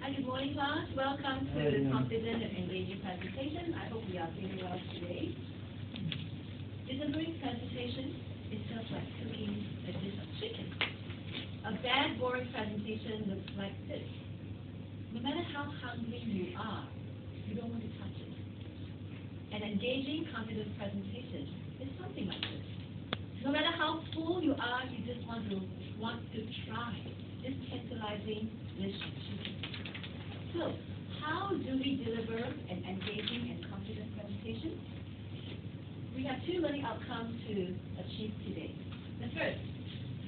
Hi, good morning, class. Welcome to the confident and engaging presentation. I hope we are feeling well today. Delivering presentation is just like cooking a dish of chicken. A bad, boring presentation looks like this. No matter how hungry you are, you don't want to touch it. An engaging, confident presentation is something like this. No matter how full you are, you just want to try this tantalizing dish of chicken. So, how do we deliver an engaging and confident presentation? We have two learning outcomes to achieve today. The first,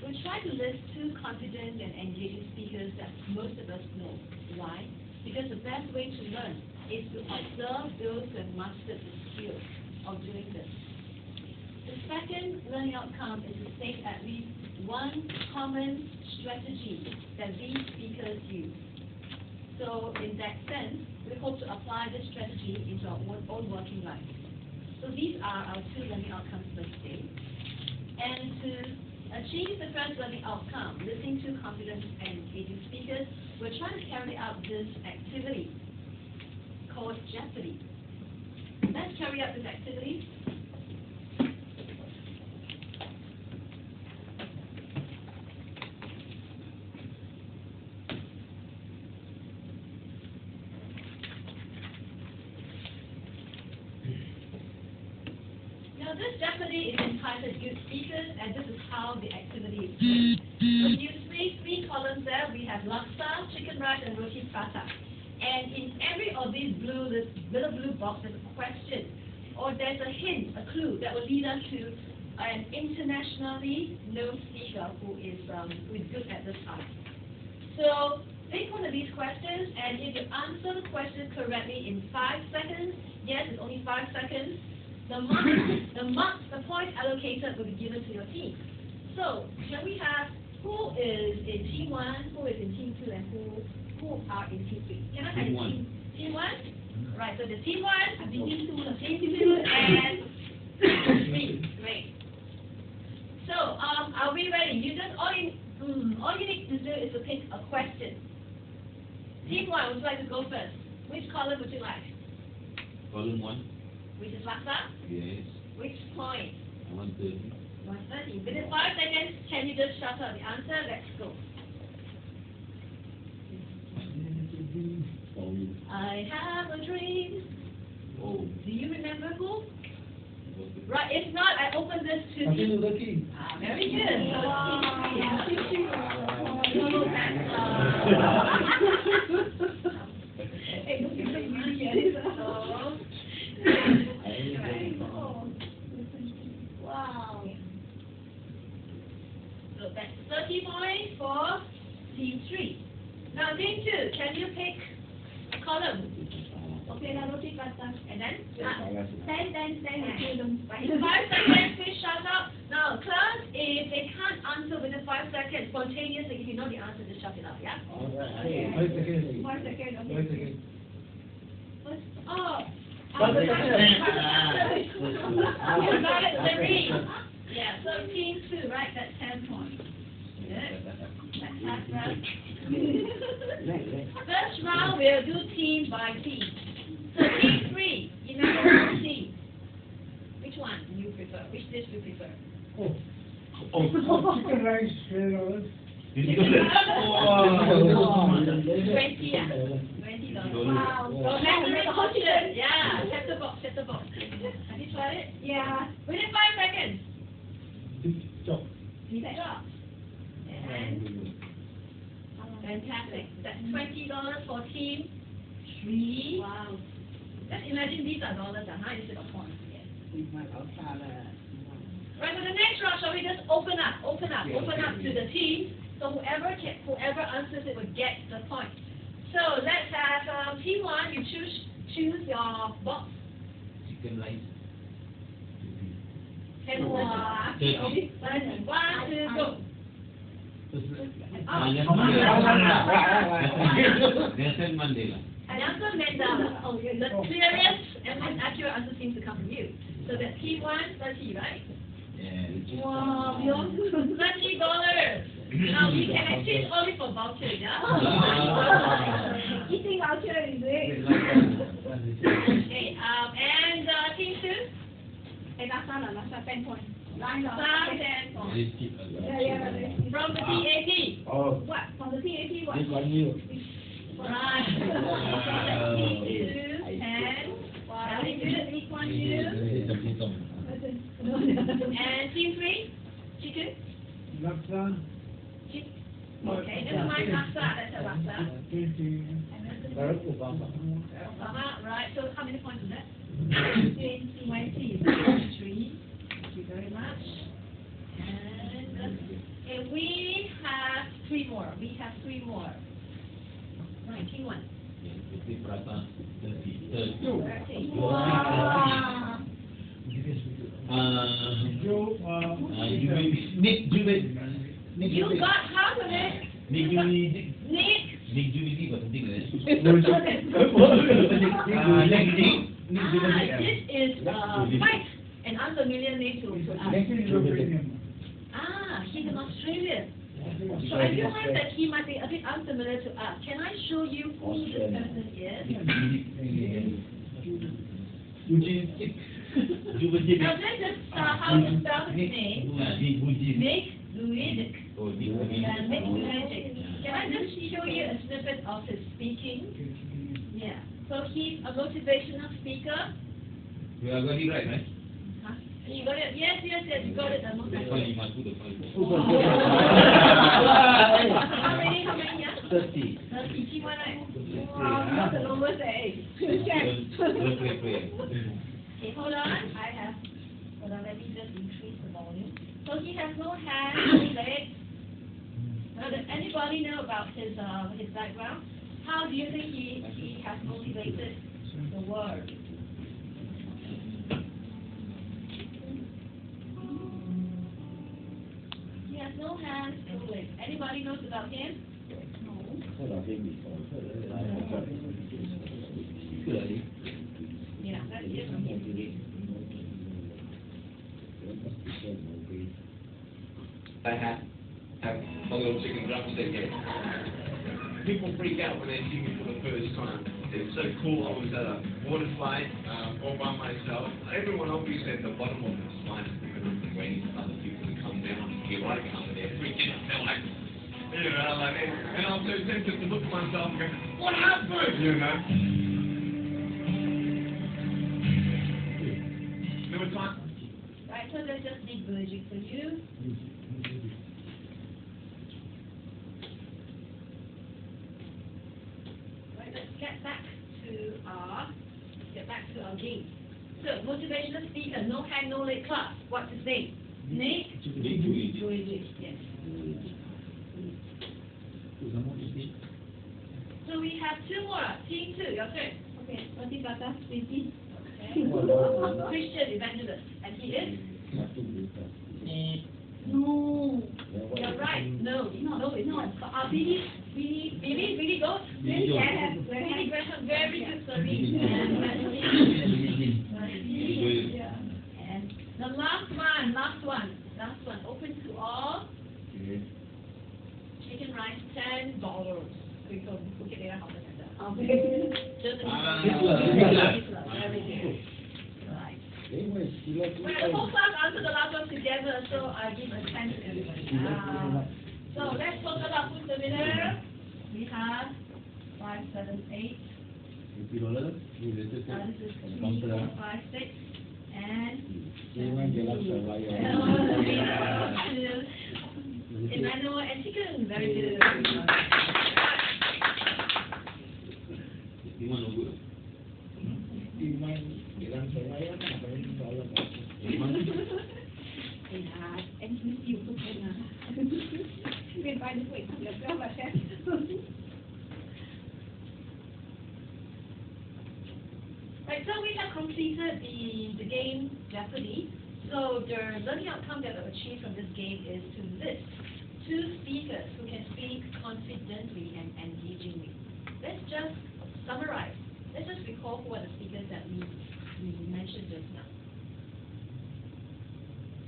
we'll try to list two confident and engaging speakers that most of us know. Why? Because the best way to learn is to observe those who have mastered the skill of doing this. The second learning outcome is to state at least one common strategy that these speakers use. So in that sense, we hope to apply this strategy into our own working life. So these are our two learning outcomes for today. And to achieve the first learning outcome, listening to confident and engaging speakers, we're trying to carry out this activity called Jeopardy. Let's carry out this activity. Now this Jeopardy is entitled Good Speakers, and this is how the activity is played. So you see three columns there. We have laksa, chicken rice, and roti prata. And in every of these little blue boxes, there's a question, or there's a hint, a clue that will lead us to an internationally known speaker who is good at this art. So pick one of these questions, and if you answer the question correctly in 5 seconds, yes, it's only 5 seconds, the point allocated will be given to your team. So, can we have who is in team 1, who is in team 2, and who are in team 3? Can I have team 1? Right, so the team 1, team 2, and me. Great. So, are we ready? You just all you need to do is to pick a question. Team 1, would you like to go first? Which column would you like? Column 1. Which is laksa? Yes. Which point? 130. 130. Within 5 seconds, can you just shout out the answer? Let's go. I have a dream. Oh. Do you remember who? Right, if not, I open this to you. Very good. Wow. So that's 30 points for team 3. Now team 2, can you pick a column? Okay, now roti prata. And then? Then. In 5 seconds, please shout out. Now, class, if they can't answer within 5 seconds, spontaneously, if you know the answer, just shout it out, yeah? Okay. 5 seconds. 5 seconds, okay. 5 seconds. Oh. You got it, 3. Yeah, so team 2, right? That's 10 points. Good. Let's have that. First round, we'll do team by team. So team 3, you know which team? Which one do you prefer? Which dish do you prefer? Chicken rice, $20. Wow. So next question. Yeah, check the box. Have you tried it? Yeah. Within 5 seconds. Beef chop. And fantastic. That's $20 for team 3. Wow. Just imagine these are dollars instead of points. Yes. Right, so the next round, shall we just open up to the team, so whoever answers it will get the point. So let's have team 1, you choose your box. Chicken rice. Can one, 2, go. Nelson Mandela. Nelson Mandela. Oh, the clearest and most accurate answer seems to come from you. So that's team 1, 30, right? Yeah. Wow, $30. Now we can exchange only for vouchers, yeah? voucher, is it? Okay, and team 2? And last 10 points. Last 10 points. From the TAT. Oh, What? From the TAT, what? this one you. Right. Team 2 and very good. Each one you. And team 3? Chicken? Laksa. Okay, this is my laksa. That's a laksa. Right, so how many points is that? 23. Thank you very much. And we have 3 more. Right, team 1. Wow. Nick, You got half of it. Nick, Nick. Julie, or something like This is quite an unfamiliar name to us. He's an Australian. So I realize that he might be a bit unfamiliar to us. Can I show you who this person is? Now let's just how to spell his name. Nick Luidic. Nick Luidic. Can I just show you a snippet of his speaking? Yeah. So he's a motivational speaker. You are got it right? Huh? You got it? Yes, you got it. That's why you must put the point. How many? Yeah? 30. 30. Wow, not the lowest age. Okay, hold on. Let me just increase the volume. So he has no hands, no legs. Now, does anybody know about his background? How do you think he has motivated the world? He has no hands, no legs. Anybody knows about him? Yeah, that's it from him. I have a little chicken drumstick here. People freak out when they see me for the first time. It's so cool. I was at a water slide all by myself. Everyone obviously at the bottom of the slide is because they're waiting for other people to come down. Here I come, and they're freaking out. They're like, and I'm so tempted to look at myself and go, what happened? There were times. Right, so let's just make Virgin for you. Right, let's get back to our game. So, motivational speaker, no hand, no leg class. What's his name? Nick? Yes. So we have 2 more. Team 2, your turn. Okay, Roti Prata, Sweetie. Okay. Christian evangelist. And he is? No. You're right. No, it's not. Billy Goat? Billy Graham. Very good, sorry. And the last one. Open to all. Chicken rice, $10. Just very good. Right. Well, the whole class answered the last one together, so I give a 10 to everybody. So let's talk about who's the winner. We have 5, 7, 8. This is 3, 4, 5, 6. And Emmanuel and chicken. Very good. You want to go? Right, so we have completed the game yesterday. So the learning outcome that we achieved from this game is to list 2 speakers who can speak confidently and engagingly. Let's just summarize. Let's just recall who are the speakers that we mentioned just now.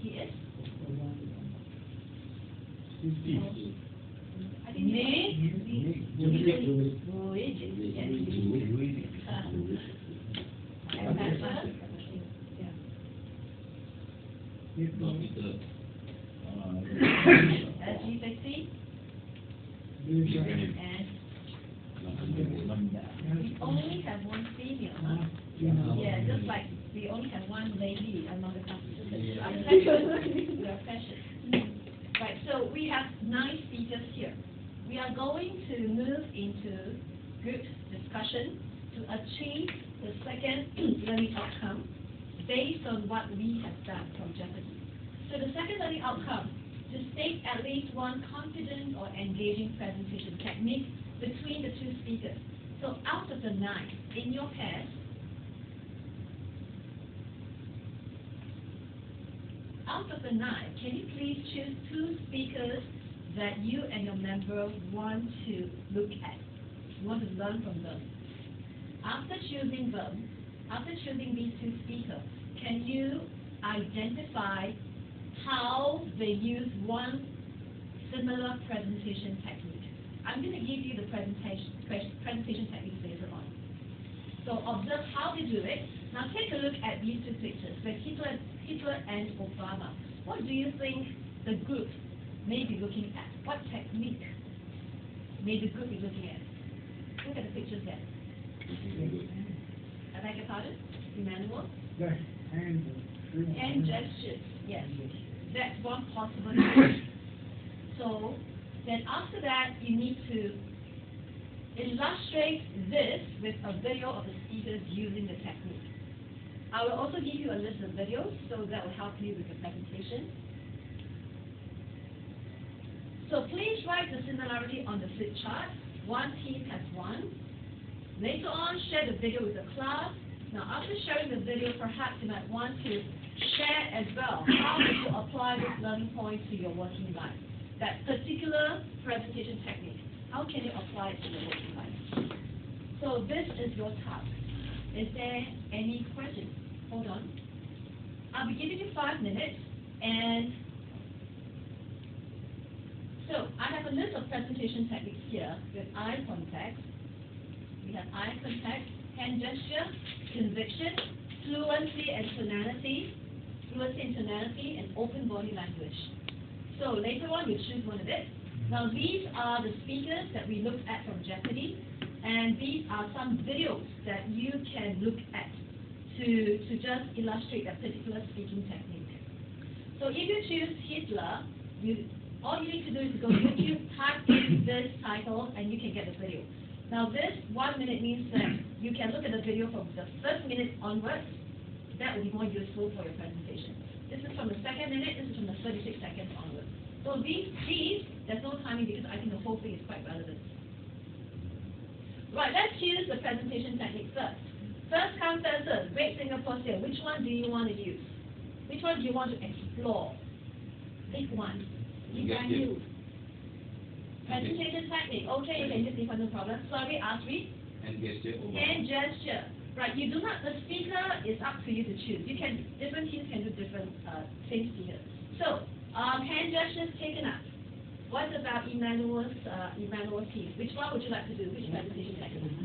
He is? I think We only have one female, huh? Yeah, just like we only have one lady among the participants. I'm precious. We are precious. Right, so we have 9 speakers here. We are going to move into group discussion to achieve the second learning outcome based on what we have done from Jeopardy. So the second learning outcome, to state at least one confident or engaging presentation technique between the 2 speakers. So out of the 9 in your pairs, can you please choose 2 speakers that you and your member want to look at, you want to learn from them? After choosing these 2 speakers, can you identify how they use one similar presentation technique? I'm going to give you the presentation techniques later on. So observe how they do it. Now take a look at these 2 pictures, the Hitler and Obama. What do you think the group may be looking at? What technique may the group be looking at? Look at the pictures there. I beg your pardon? Emmanuel? Hand gestures, yes. That's one possibility. So then after that, you need to illustrate this with a video of the speakers using the technique. I will also give you a list of videos, so that will help you with the presentation. So please write the similarity on the flip chart. One team has 1. Later on, share the video with the class. Now, after sharing the video, perhaps you might want to share as well how to apply this learning point to your working life. That particular presentation technique, how can you apply it to your working life? So this is your task. Is there any questions? Hold on. I'll be giving you 5 minutes, and so I have a list of presentation techniques here with eye contact. We have eye contact, hand gesture, conviction, fluency and tonality, and open body language. So later on, you choose one of it. Now these are the speakers that we looked at from Jeopardy, and these are some videos that you can look at to just illustrate a particular speaking technique. So if you choose Hitler, all you need to do is go to YouTube, type in this title, and you can get the video. Now this 1 minute means that you can look at the video from the first minute onwards. That will be more useful for your presentation. This is from the second minute, this is from the 36 seconds onwards. So these, there's no timing because I think the whole thing is quite relevant. Right, let's use the presentation technique first. First come, first serve. Great Singapore Sale. Which one do you want to use? Which one do you want to explore? Pick one. You can use. Presentation technique. Okay, you can use this one, no problem. Sorry, Asri. Hand gesture. Hand gesture. Right, you do not, the speaker is up to you to choose. You can, different teams can do different things here. So, hand gestures taken up. What about Emmanuel's team? Which one would you like to do? Which presentation technique?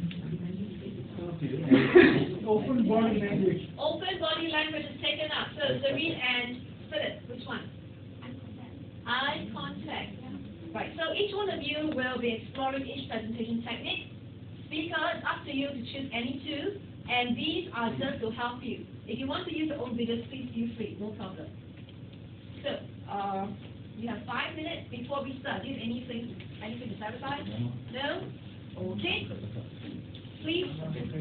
Open body language. Open body language is taken up. So, Zareen and Philip, which one? Eye contact. Right, so each one of you will be exploring each presentation technique. Speaker, it's up to you to choose any 2, and these are just to help you. If you want to use your own videos, please feel free, no problem. So, you have 5 minutes before we start. Do you have anything to clarify? No? Okay. Please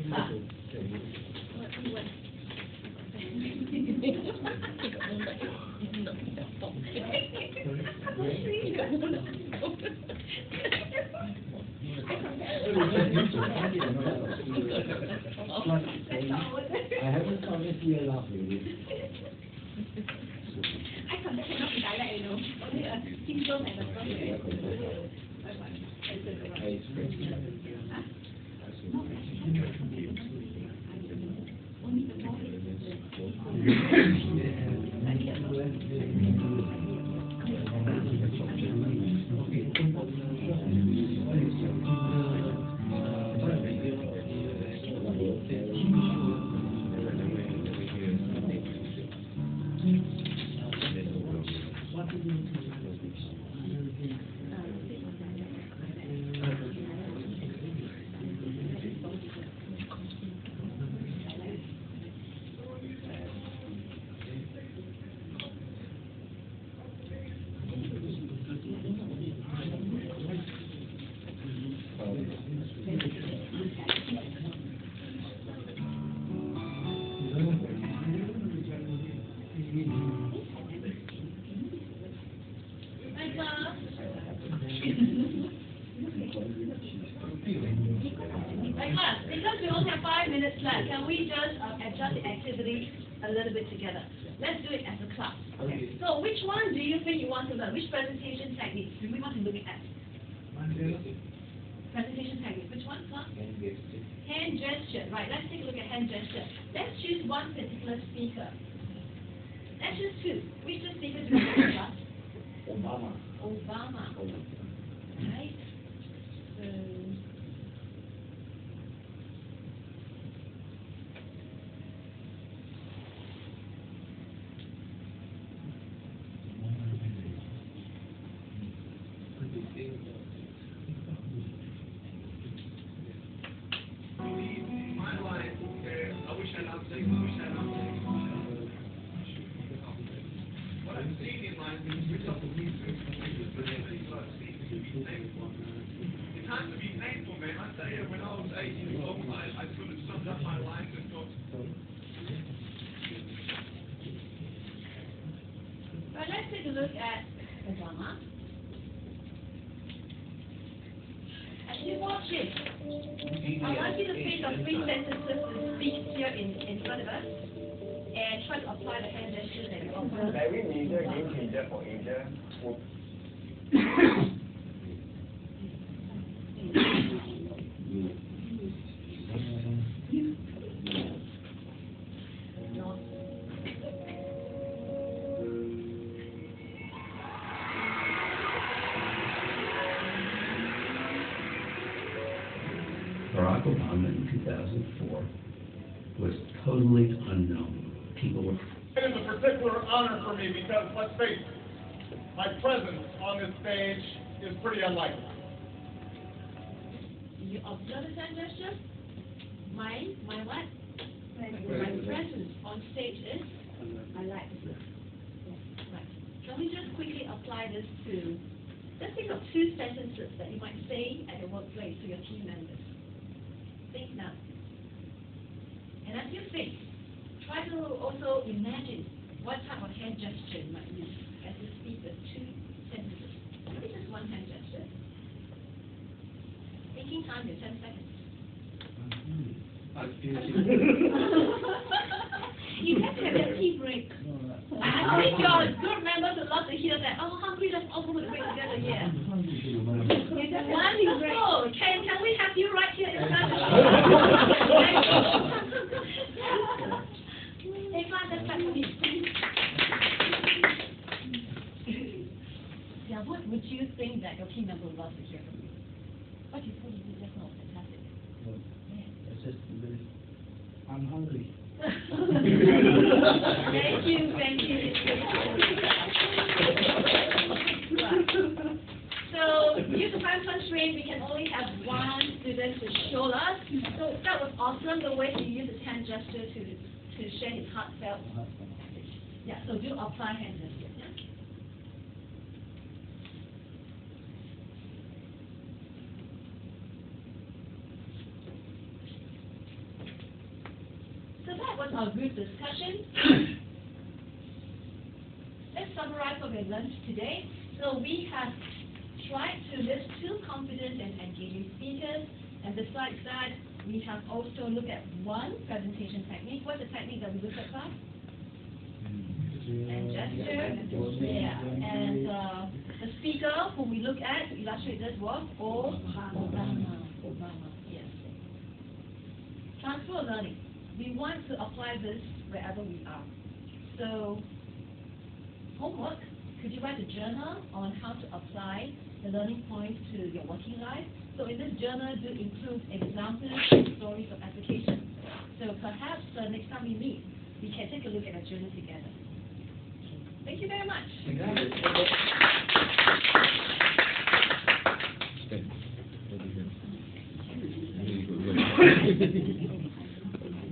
start. I haven't come this year last week. I contact cannot be direct, you know. Only a symptom and a problem. minutes left. Can we just adjust the activity a little bit together? Let's do it as a class. Okay. So which one do you think you want to learn? Which presentation technique do we want to look at? Presentation technique. Which one, class? Hand gesture. Right, let's take a look at hand gesture. Let's choose one particular speaker. Let's choose two. Which two speakers do we want to class? Obama. Right. So, My line, I wish I'd update, What I'm seeing in life is we talk to people, but then they start speaking to be thankful. It's time to be thankful, man. I tell you, when I was 18 years old, I sort of summed up my life and thought, right, let's take a look at Obama. As you watch it, I want you to think of three sentences to speak here in front of us and try to apply the hand gestures that you observe. Very major game changer for Asia. Barack Obama in 2004 was totally unknown. People were... It is a particular honor for me because, let's face it, my presence on this stage is pretty unlikely. You observe the hand gesture? My what? My presence on stage is, I like this. Right. Can we just quickly apply this to, let's think of two sentences that you might say at your workplace to your team members. Think now. And as you think, try to also imagine what type of hand gesture you might use as you speak the two sentences. Maybe just one hand gesture. Thinking time is 10 seconds. You have to have a tea break. I think your group members would love to hear that. Oh, hungry, let's all go to break together, yeah. Wonderful. Can we have you right here in front of us? Hey, class, let's start with you. Yeah, what would you think that your team member would love to hear from you? What you told me just now, fantastic. It's just, I'm hungry. Thank you. Right. So, due to time constraint, we can only have one student to show us. So that was awesome, the way he used his hand gesture to share his heartfelt message. Yeah, so do apply hand gesture. Yeah? So that was our group discussion. Let's summarize what we learned today. So we have tried to list two confident and engaging speakers, and besides that, we have also looked at one presentation technique. What's the technique that we looked at, class? And gesture. Yeah. And the speaker whom we look at to illustrate this was Obama. Yes. Transfer learning. We want to apply this wherever we are. So, homework. Could you write a journal on how to apply the learning points to your working life? So in this journal, do include examples and stories of application. So perhaps next time we meet, we can take a look at a journal together. Thank you very much. Very good.